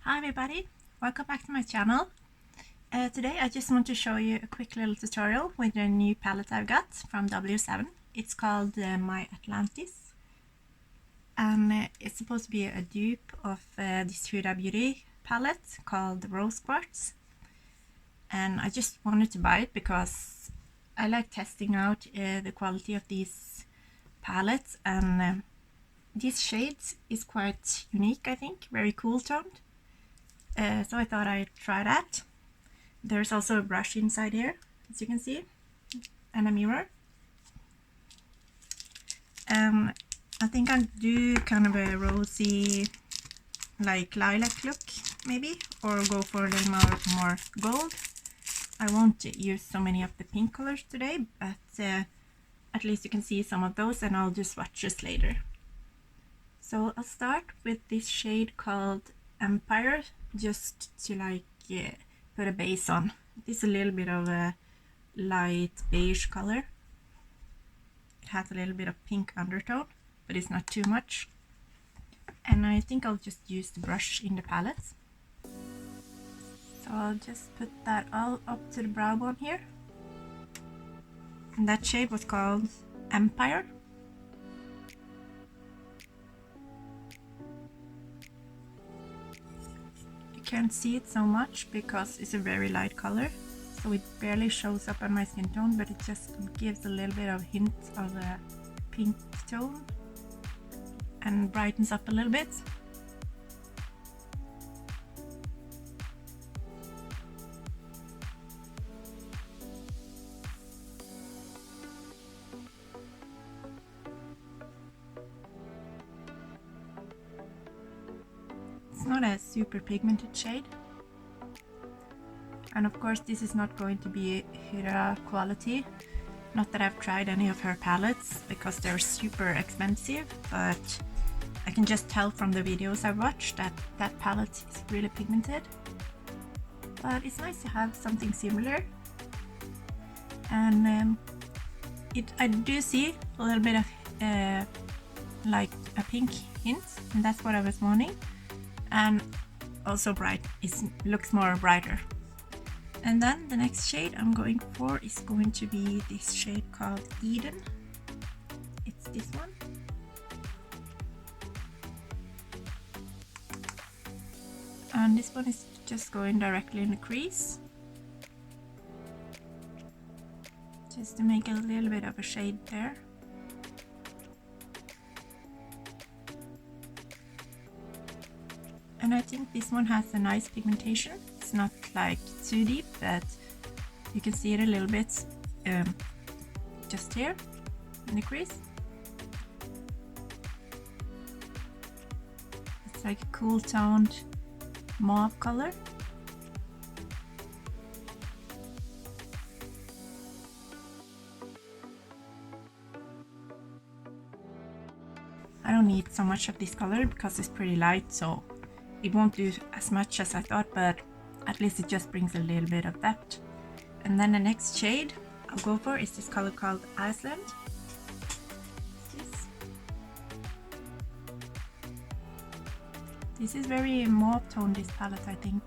Hi everybody, welcome back to my channel. Today I just want to show you a quick little tutorial with a new palette I've got from W7. It's called My Atlantis, and it's supposed to be a dupe of this Huda Beauty palette called Rose Quartz. And I just wanted to buy it because I like testing out the quality of these palettes, and these shades is quite unique, I think, very cool toned. So I thought I'd try that. There's also a brush inside here, as you can see, and a mirror. I think I'll do kind of a rosy, like lilac look, maybe, or go for a little more gold. I won't use so many of the pink colors today, but at least you can see some of those, and I'll do swatches later. So I'll start with this shade called Empire, just to put a base on. This is a little bit of a light beige color. It has a little bit of pink undertone, but it's not too much. And I think I'll just use the brush in the palette. So I'll just put that all up to the brow bone here. And that shade was called Empire. Can't see it so much because it's a very light color, so it barely shows up on my skin tone, but it just gives a little bit of hint of a pink tone and brightens up a little bit. It's not a super pigmented shade, and of course this is not going to be Huda quality. Not that I've tried any of her palettes because they're super expensive, but I can just tell from the videos I've watched that that palette is really pigmented. But it's nice to have something similar, and I do see a little bit of like a pink hint, and that's what I was wanting. And also bright, it looks more brighter. And then the next shade I'm going for is going to be this shade called Eden. It's this one. And this one is just going directly in the crease, just to make a little bit of a shade there. And I think this one has a nice pigmentation. It's not like too deep, but you can see it a little bit just here in the crease. It's like a cool toned mauve color. I don't need so much of this color because it's pretty light, so it won't do as much as I thought, but at least it just brings a little bit of depth. And then the next shade I'll go for is this color called Iceland. This is very mauve tone, this palette, I think.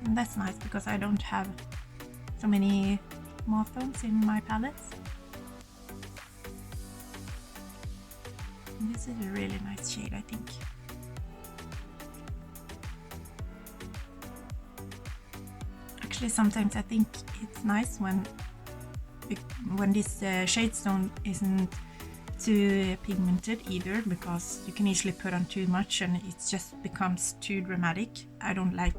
And that's nice because I don't have so many mauve tones in my palettes. This is a really nice shade, I think. Actually, sometimes I think it's nice when this shade stone isn't too pigmented either, because you can easily put on too much and it just becomes too dramatic. I don't like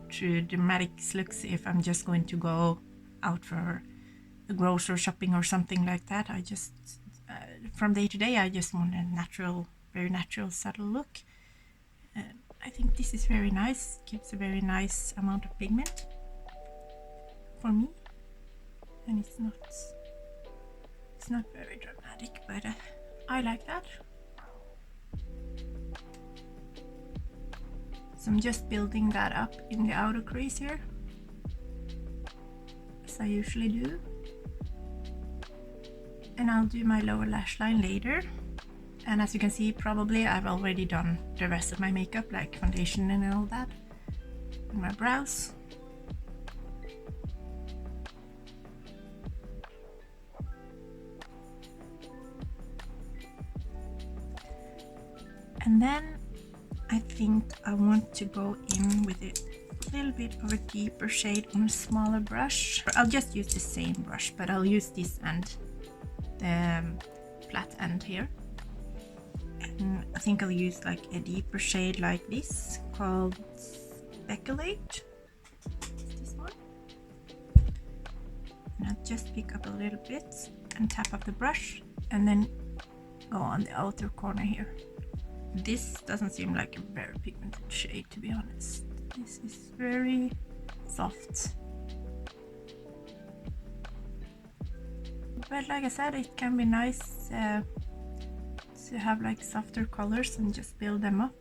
too dramatic looks if I'm just going to go out for a grocery shopping or something like that. I just from day to day I just want a natural, very natural, subtle look. I think this is very nice, gives a very nice amount of pigment for me, and it's not very dramatic, but I like that. So I'm just building that up in the outer crease here, as I usually do. And I'll do my lower lash line later, And as you can see, probably I've already done the rest of my makeup, like foundation and all that, and my brows. And then I think I want to go in with a little bit of a deeper shade on a smaller brush. I'll just use the same brush, but I'll use this end, the flat end here. And I think I'll use like a deeper shade like this called Speculate. This one. And I'll just pick up a little bit and tap up the brush and then go on the outer corner here. This doesn't seem like a very pigmented shade, to be honest. This is very soft. But like I said, it can be nice to have like softer colors and just build them up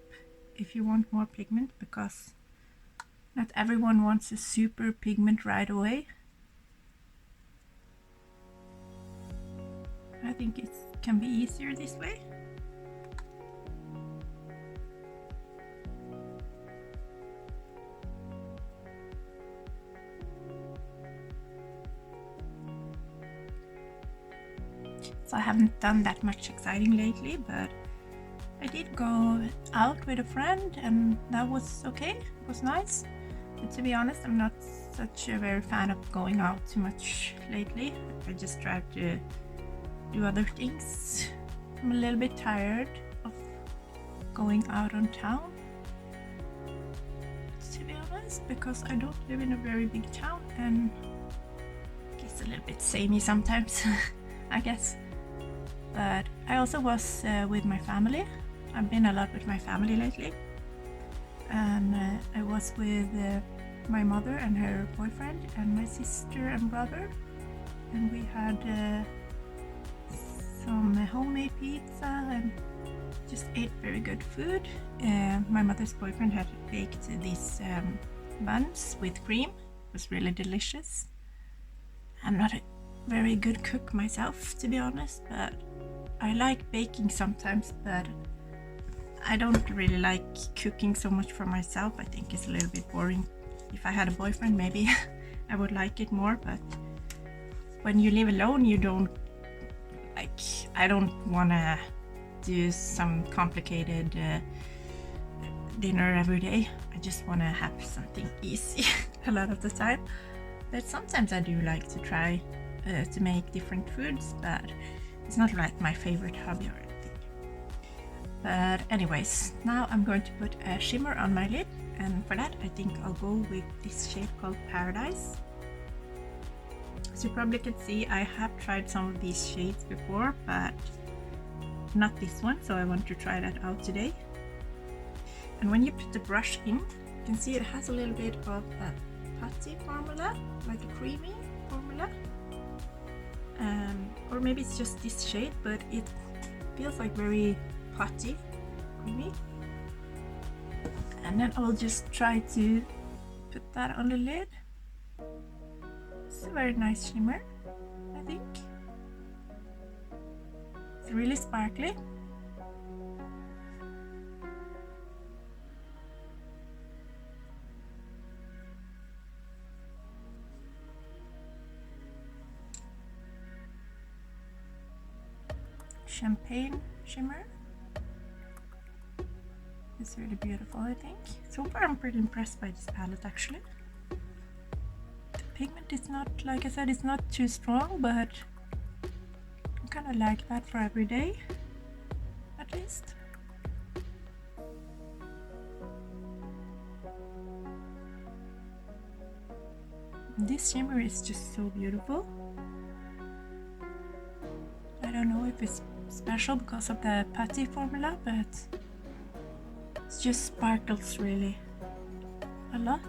if you want more pigment, because not everyone wants a super pigment right away. I think it can be easier this way. So I haven't done that much exciting lately, but I did go out with a friend and that was okay. It was nice. But to be honest, I'm not such a very fan of going out too much lately. I just try to do other things. I'm a little bit tired of going out on town, to be honest, because I don't live in a very big town and it gets a little bit samey sometimes, I guess. But I also was with my family. I've been a lot with my family lately. And I was with my mother and her boyfriend and my sister and brother. And we had some homemade pizza and just ate very good food. My mother's boyfriend had baked these buns with cream. It was really delicious. I'm not a very good cook myself, to be honest, but I like baking sometimes, but I don't really like cooking so much for myself. I think it's a little bit boring. If I had a boyfriend, maybe I would like it more, but when you live alone, you don't like, I don't want to do some complicated dinner every day. I just want to have something easy a lot of the time. But sometimes I do like to try to make different foods, but it's not like my favorite hobby or anything. But anyways, now I'm going to put a shimmer on my lid, and for that I think I'll go with this shade called Paradise. As you probably can see, I have tried some of these shades before, but not this one, so I want to try that out today. And when you put the brush in, you can see it has a little bit of a putty formula, like a creamy formula. Or maybe it's just this shade, but it feels like very putty, creamy. And then I'll just try to put that on the lid. It's a very nice shimmer, I think. It's really sparkly. Champagne shimmer. It's really beautiful, I think. So far I'm pretty impressed by this palette actually. The pigment is not, like I said, it's not too strong, but I kind of like that for every day, at least. This shimmer is just so beautiful. I don't know if it's special because of the putty formula, but it just sparkles really a lot.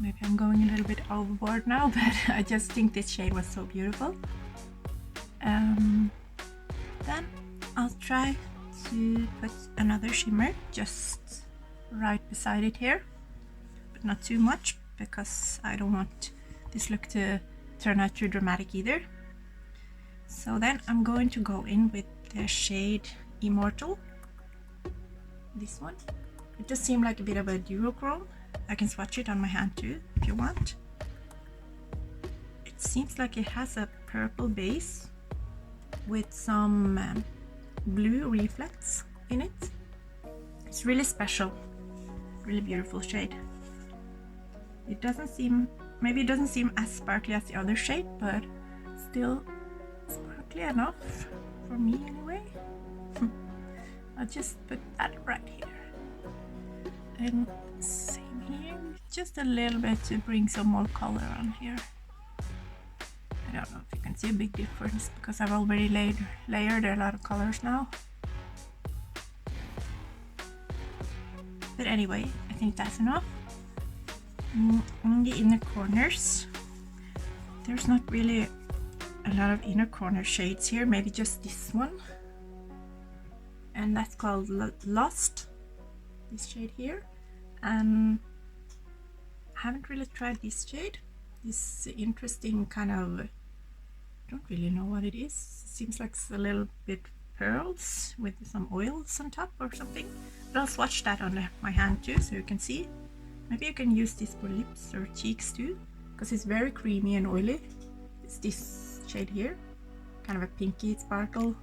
Maybe I'm going a little bit overboard now, but I just think this shade was so beautiful. Then I'll try to put another shimmer just right beside it here. but not too much, because I don't want this look to turn out too dramatic either. So then I'm going to go in with the shade Immortal, this one. It does seem like a bit of a duochrome. I can swatch it on my hand too if you want. It seems like it has a purple base with some blue reflects in it. It's really special, really beautiful shade. It doesn't seem, maybe it doesn't seem as sparkly as the other shade, but still sparkly enough for me anyway. I'll just put that right here. And same here, just a little bit to bring some more color on here. I don't know if you can see a big difference because I've already layered a lot of colors now. But anyway, I think that's enough. On the inner corners, there's not really a lot of inner corner shades here, maybe just this one. And that's called Lost, this shade here. And I haven't really tried this shade. This interesting kind of, I don't really know what it is. Seems like it's a little bit pearls with some oils on top or something. But I'll swatch that on my hand too, so you can see. Maybe you can use this for lips or cheeks too, because it's very creamy and oily. It's this shade here, kind of a pinky sparkle,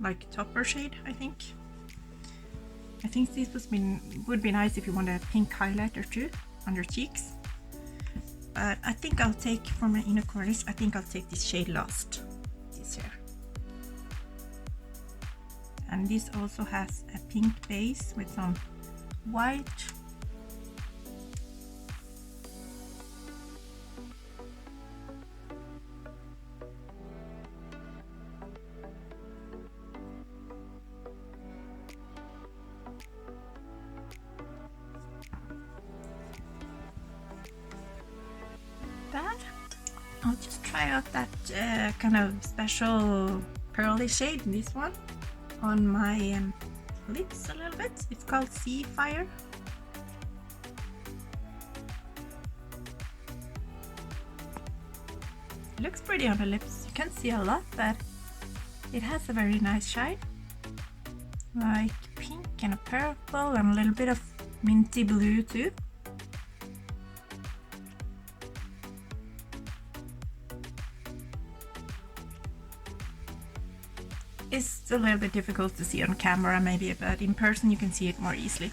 like topper shade, I think. I think this would be nice if you want a pink highlighter too on your cheeks. But I think I'll take, for my inner corners, I think I'll take this shade Lost, this here. And this also has a pink base with some white. That. I'll just try out that kind of special pearly shade, this one, on my lips a little bit. It's called Sea Fire. It looks pretty on the lips. You can't see a lot, but it has a very nice shine. Like pink and a purple and a little bit of minty blue too. It's a little bit difficult to see on camera maybe, but in person you can see it more easily.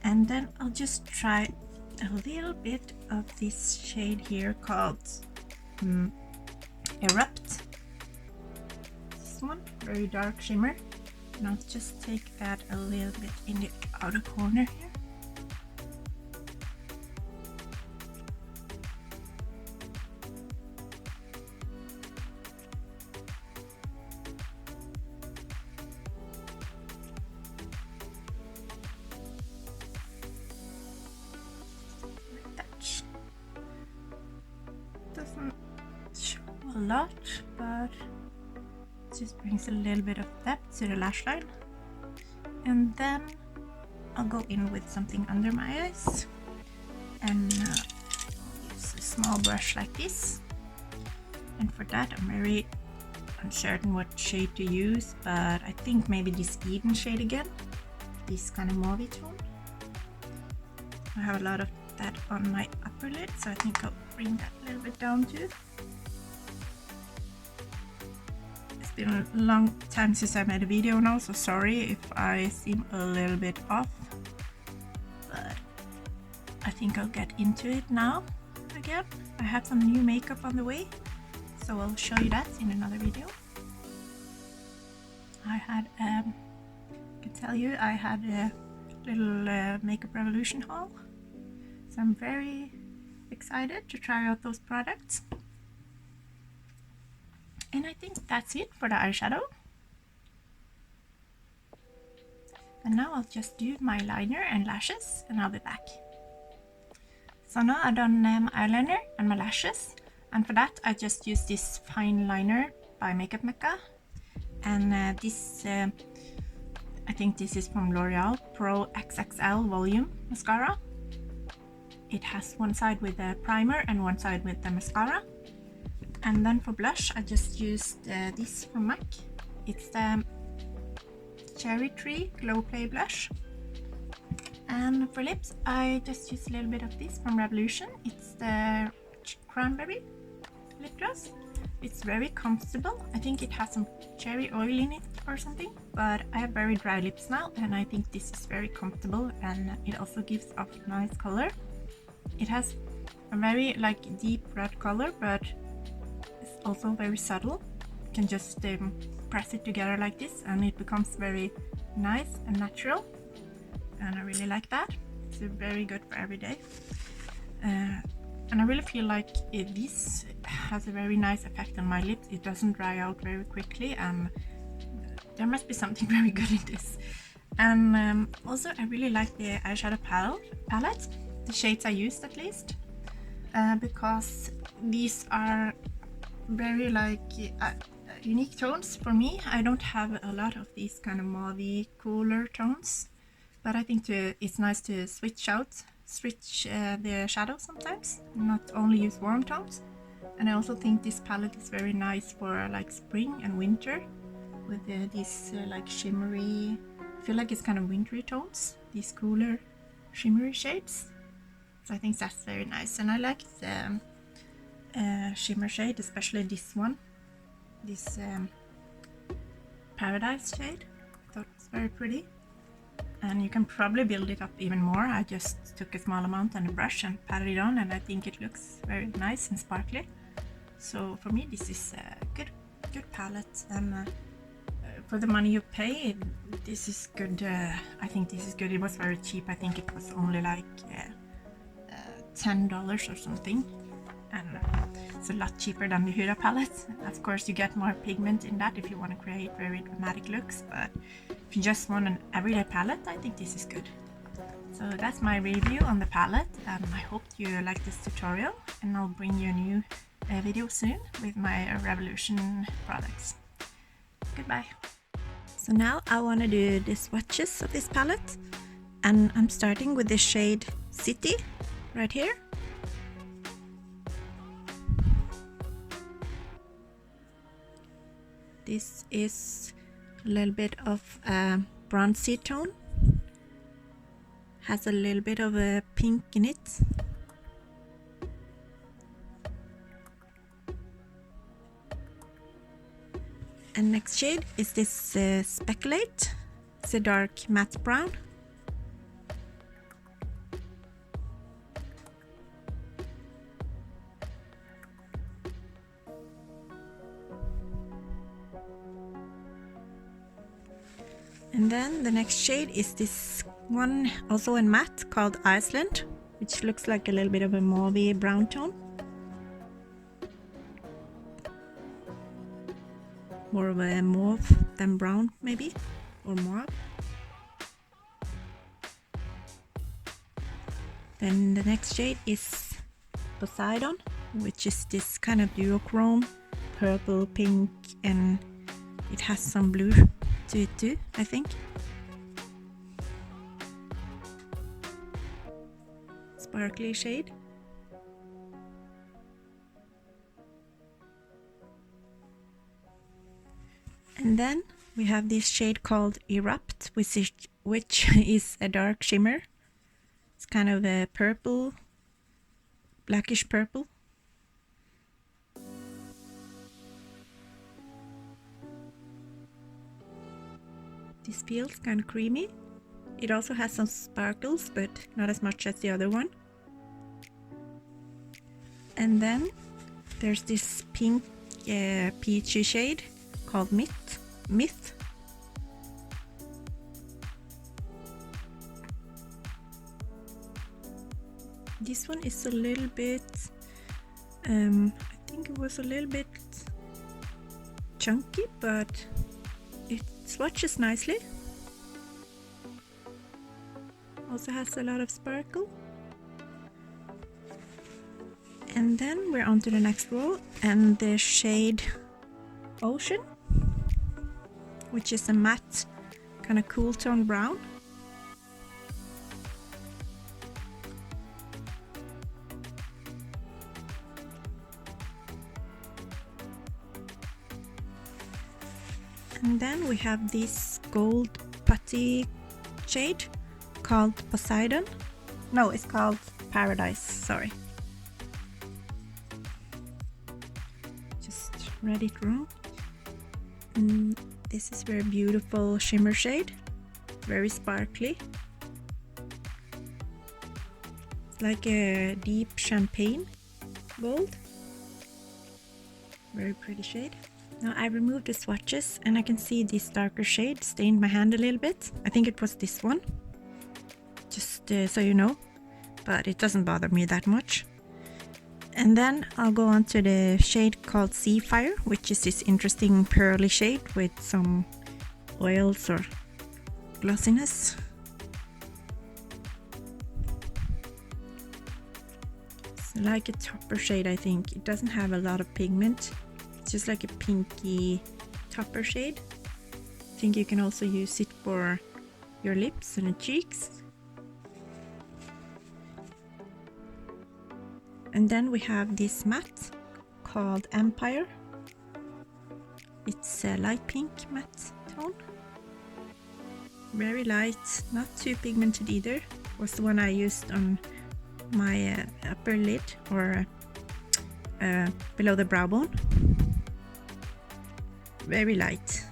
And then I'll just try a little bit of this shade here called Erupt. This one, very dark shimmer. And I'll just take that a little bit in the outer corner here. Doesn't show a lot, but it just brings a little bit of depth to the lash line. And then I'll go in with something under my eyes, and I'll use a small brush like this. And for that I'm very uncertain what shade to use, but I think maybe this Eden shade again, this kind of mauve tone. I have a lot of that on my upper lid, so I think I'll bring that a little bit down too. It's been a long time since I made a video now, so sorry if I seem a little bit off, but I think I'll get into it now again. I have some new makeup on the way, so I'll show you that in another video. I had, I can tell you, I had a little Makeup Revolution haul. So I'm very excited to try out those products. And I think that's it for the eyeshadow. And now I'll just do my liner and lashes and I'll be back. So now I've done my eyeliner and my lashes. And for that I just used this fine liner by Makeup Mecca. And this I think this is from L'Oreal Pro XXL Volume Mascara. It has one side with the primer and one side with the mascara. And then for blush, I just used this from MAC. It's the Cherry Tree Glow Play Blush. And for lips, I just used a little bit of this from Revolution. It's the Cranberry lip gloss. It's very comfortable. I think it has some cherry oil in it or something, but I have very dry lips now, and I think this is very comfortable, and it also gives off nice color. It has a very deep red color, but it's also very subtle. You can just press it together like this and it becomes very nice and natural, and I really like that. It's very good for every day. And I really feel like this has a very nice effect on my lips. It doesn't dry out very quickly, and there must be something very good in this. And also I really like the eyeshadow palette, the shades I used at least, because these are very unique tones for me. I don't have a lot of these kind of mauvey cooler tones, but I think it's nice to switch the shadows sometimes, not only use warm tones. And I also think this palette is very nice for spring and winter with these shimmery, I feel like it's kind of wintry tones, these cooler shimmery shades. So I think that's very nice, and I like the shimmer shade, especially this one, this Paradise shade. I thought it was very pretty. And you can probably build it up even more. I just took a small amount on a brush and patted it on, and I think it looks very nice and sparkly. So for me this is a good palette, and for the money you pay, this is good. I think this is good. It was very cheap. I think it was only $10 or something, and it's a lot cheaper than the Huda palette. Of course you get more pigment in that if you want to create very dramatic looks, but if you just want an everyday palette, I think this is good. So that's my review on the palette, and I hope you like this tutorial, and I'll bring you a new video soon with my Revolution products. Goodbye. So now I want to do the swatches of this palette, and I'm starting with the shade City right here. This is a little bit of a bronzy tone, has a little bit of a pink in it. And next shade is this Speculate. It's a dark matte brown. And then the next shade is this one, also in matte, called Iceland, which looks like a little bit of a mauvey brown tone. More of a mauve than brown, maybe, or mauve. Then the next shade is Poseidon, which is this kind of duochrome, purple, pink, and it has some blue to it too, I think. Sparkly shade. And then we have this shade called Erupt, which is a dark shimmer. It's kind of a purple, blackish purple. This feels kind of creamy. It also has some sparkles, but not as much as the other one. And then there's this pink peachy shade called Myth. This one is a little bit, I think it was a little bit chunky, but it swatches nicely. Also has a lot of sparkle. And then we're on to the next row, and the shade Ocean, which is a matte kind of cool tone brown. And then we have this gold putty shade called Poseidon. No, it's called Paradise, sorry. Just read it wrong. And this is very beautiful shimmer shade, very sparkly. It's like a deep champagne gold. Very pretty shade. Now I removed the swatches and I can see this darker shade stained my hand a little bit. I think it was this one, just so you know, but it doesn't bother me that much. And then I'll go on to the shade called Sea Fire, which is this interesting pearly shade with some oils or glossiness. It's like a topper shade, I think. It doesn't have a lot of pigment. It's just like a pinky topper shade. I think you can also use it for your lips and the cheeks. And then we have this matte called Empire. It's a light pink matte tone. Very light, not too pigmented either. Was the one I used on my upper lid or below the brow bone. Very light.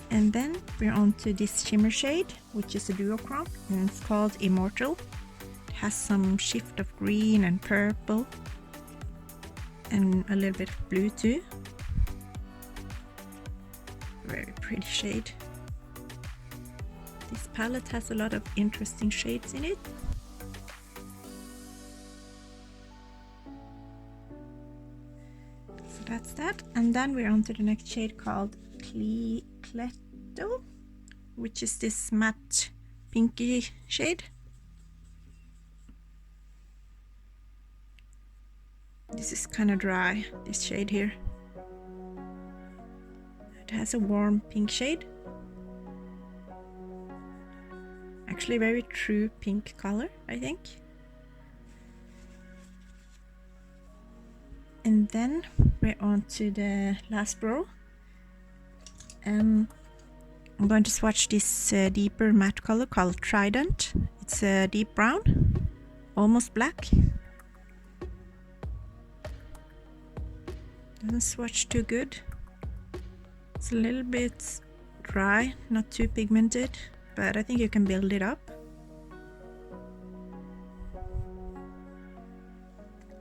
And then we're on to this shimmer shade, which is a duochrome, and it's called Immortal. Has some shift of green and purple and a little bit of blue too. Very pretty shade. This palette has a lot of interesting shades in it. So that's that. And then we're on to the next shade called Cleto, which is this matte pinky shade. This is kind of dry, this shade here. It has a warm pink shade. Actually very true pink color, I think. And then we're on to the last row. I'm going to swatch this deeper matte color called Trident. It's a deep brown, almost black. Doesn't swatch too good. It's a little bit dry, not too pigmented, but I think you can build it up.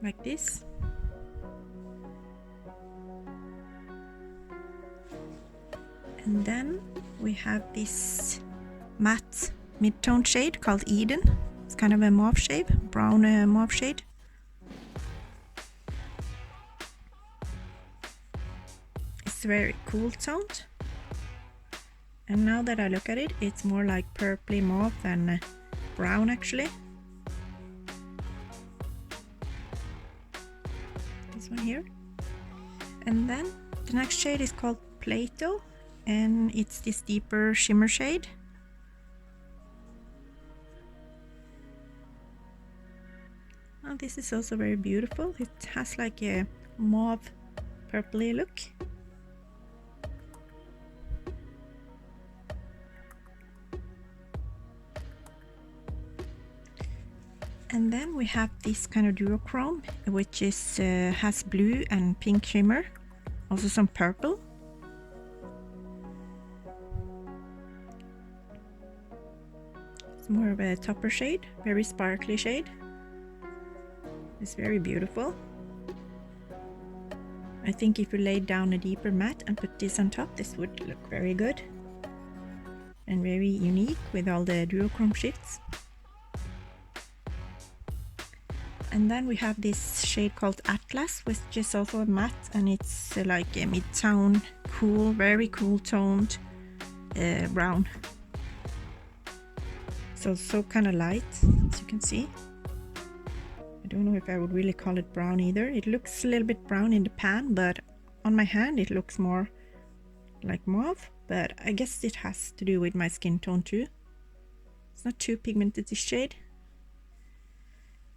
Like this. And then we have this matte mid-tone shade called Eden. It's kind of a mauve shade, brown mauve shade. It's very cool toned, and now that I look at it, it's more like purpley mauve than brown actually. This one here. And then the next shade is called Plato, and it's this deeper shimmer shade. Oh, this is also very beautiful. It has like a mauve purpley look. And then we have this kind of duochrome, which is has blue and pink shimmer, also some purple. It's more of a topper shade, very sparkly shade. It's very beautiful. I think if you laid down a deeper matte and put this on top, this would look very good and very unique with all the duochrome shifts. And then we have this shade called Atlas, which is also a matte, and it's like a mid-tone, cool, very cool toned brown. So kind of light, as you can see. I don't know if I would really call it brown either. It looks a little bit brown in the pan, but on my hand it looks more like mauve, but I guess it has to do with my skin tone too. It's not too pigmented, this shade.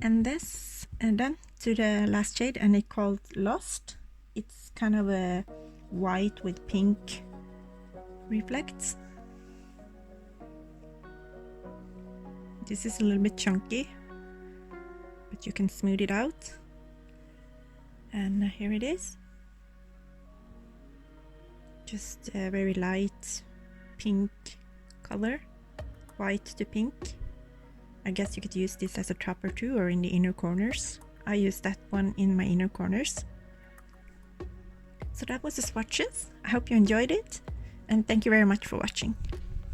And then to the last shade, and it's called Lost. It's kind of a white with pink reflects. This is a little bit chunky, but you can smooth it out. And here it is. Just a very light pink color, white to pink. I guess you could use this as a topper too, or in the inner corners. I use that one in my inner corners. So that was the swatches. I hope you enjoyed it, and thank you very much for watching.